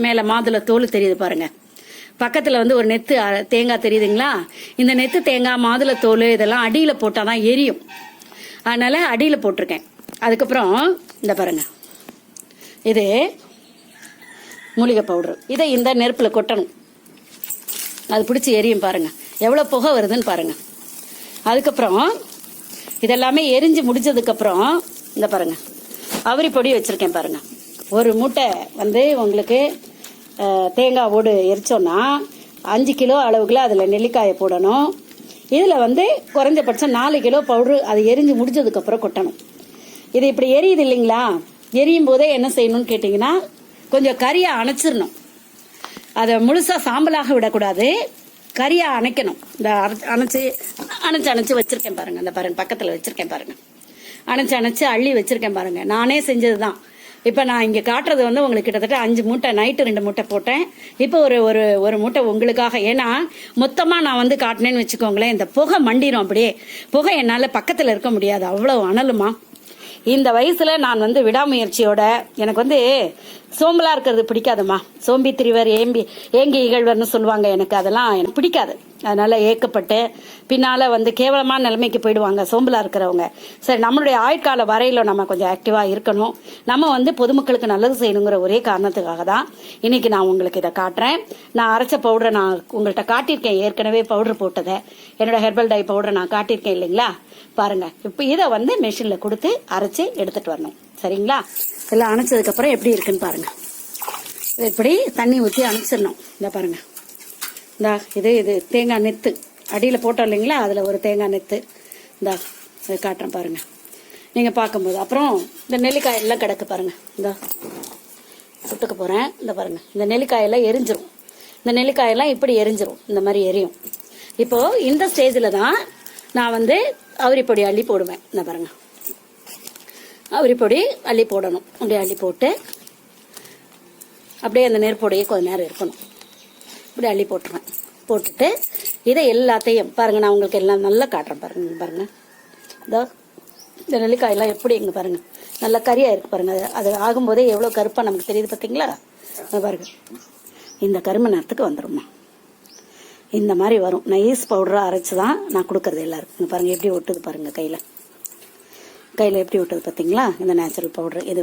மேல மாதுளை தோல் தெரியுது பாருங்க. பக்கத்துல வந்து ஒரு நெத்து தேங்காய் தெரியுதுங்களா? இந்த நெத்து தேங்காய் மாதுளை தோல் இதெல்லாம் அடியில போட்டாதான் எரியும். அதனால அடியில போட்டிருக்கேன். அதுக்கப்புறம் இந்த பாருங்க, இது மூலிகை பவுடர். இதை இந்த நெருப்புல கொட்டணும். அது பிடிச்சி எரியும் பாருங்க, எவ்வளவு புகை வருதுன்னு பாருங்க. அதுக்கப்புறம் இதெல்லாமே எரிஞ்சு முடிஞ்சதுக்கு அப்புறம் இந்த பாருங்க, அவரி பொடி வச்சிருக்கேன் பாருங்க. ஒரு மூட்டை வந்து உங்களுக்கு தேங்காய் ஓடு எரிச்சோன்னா 5 கிலோ அளவுக்குள்ள அதில் நெல்லிக்காயை போடணும். இதில் வந்து குறைஞ்சபட்சம் 4 கிலோ பவுடரு அது எரிஞ்சு முடிஞ்சதுக்கப்புறம் கொட்டணும். இது இப்படி எரியுது இல்லைங்களா? எரியும் போதே என்ன செய்யணும்னு கேட்டிங்கன்னா, கொஞ்சம் கறியை அணைச்சிடணும். அதை முழுசாக சாம்பலாக விடக்கூடாது, கறியை அணைக்கணும். இந்த அணைச்சு வச்சிருக்கேன் பாருங்க. அந்த பாருங்க, பக்கத்தில் வச்சிருக்கேன் பாருங்க. அணைச்சு அள்ளி வச்சிருக்கேன் பாருங்க. நானே செஞ்சது தான். இப்போ நான் இங்கே காட்டுறது வந்து உங்களுக்கு கிட்டத்தட்ட 5 மூட்டை, நைட்டு 2 மூட்டை போட்டேன். இப்போ ஒரு மூட்டை உங்களுக்காக. ஏன்னா மொத்தமாக நான் வந்து காட்டினேன்னு வச்சுக்கோங்களேன், இந்த புகை மண்டிரும். அப்படியே புகை என்னால் பக்கத்தில் இருக்க முடியாது, அவ்வளோ அனலுமா. இந்த வயசுல நான் வந்து விடாமுயற்சியோட, எனக்கு வந்து சோம்பலா இருக்கிறது பிடிக்காதுமா. சோம்பி திரிவர் ஏங்கி இகழ்வர்னு சொல்லுவாங்க. எனக்கு அதெல்லாம் எனக்கு பிடிக்காது. அதனால ஏக்கப்பட்டு பின்னால வந்து கேவலமான நிலைமைக்கு போயிடுவாங்க சோம்பலா இருக்கிறவங்க. சரி, நம்மளுடைய ஆயுட்கால வரையில நம்ம கொஞ்சம் ஆக்டிவா இருக்கணும். நம்ம வந்து பொதுமக்களுக்கு நல்லது செய்யணுங்கிற ஒரே காரணத்துக்காக தான் இன்னைக்கு நான் உங்களுக்கு இதை காட்டுறேன். நான் அரைச்ச பவுடரை நான் உங்கள்கிட்ட காட்டியிருக்கேன் ஏற்கனவே. பவுடர் போட்டதை, என்னோட ஹெர்பல் டை பவுடரை நான் காட்டியிருக்கேன் இல்லைங்களா? பாருங்க, இப்போ இதை வந்து மெஷின்ல கொடுத்து அரைச்சு எடுத்துட்டு வரணும். சரிங்களா? எல்லாம் அணைச்சதுக்கு அப்புறம் எப்படி இருக்குன்னு பாருங்க. இப்படி தண்ணி ஊற்றி அணைச்சிடணும். இந்த பாருங்க, இந்த இது தேங்காய் நெத்து அடியில் போட்டோம் இல்லைங்களா? அதில் ஒரு தேங்காய் நெத்து இந்த காட்டுறேன் பாருங்க நீங்க பார்க்கும்போது. அப்புறம் இந்த நெல்லிக்காய் எல்லாம் கிடக்கு பாருங்க. இந்த சுட்டுக்க போறேன். இந்த பாருங்க, இந்த நெல்லிக்காயெல்லாம் எரிஞ்சிரும். இந்த நெல்லிக்காயெல்லாம் இப்படி எரிஞ்சிரும், இந்த மாதிரி எரியும். இப்போ இந்த ஸ்டேஜில் தான் நான் வந்து அவரிப்பொடி அள்ளி போடுவேன். இந்த பாருங்க, அவரிப்பொடி அள்ளி போடணும். அப்படியே அள்ளி போட்டு அப்படியே அந்த நெருப்பொடியே கொஞ்ச நேரம் இருக்கணும். இப்படி அள்ளி போட்டுருவேன். போட்டுட்டு இதை எல்லாத்தையும் பாருங்க, நான் உங்களுக்கு எல்லாம் நல்லா காட்டுறேன் பாருங்க. பாருங்க, இந்த நெல்லிக்காயெல்லாம் எப்படி இங்க பாருங்க, நல்லா கறியா இருக்கு பாருங்க. அது ஆகும்போதே எவ்வளவு கருப்பா நமக்கு தெரியுது பார்த்தீங்களா? பாருங்க, இந்த கரும நேரத்துக்கு வந்துருமா. இந்த மாதிரி வரும். நைஸ் பவுடரா அரைச்சு தான் நான் கொடுக்கறது எல்லாருக்கும். பாருங்க எப்படி ஒட்டுது பாருங்க, கையில எப்படி ஒட்டுது பார்த்தீங்களா? இந்த நேச்சுரல் பவுடர் இது.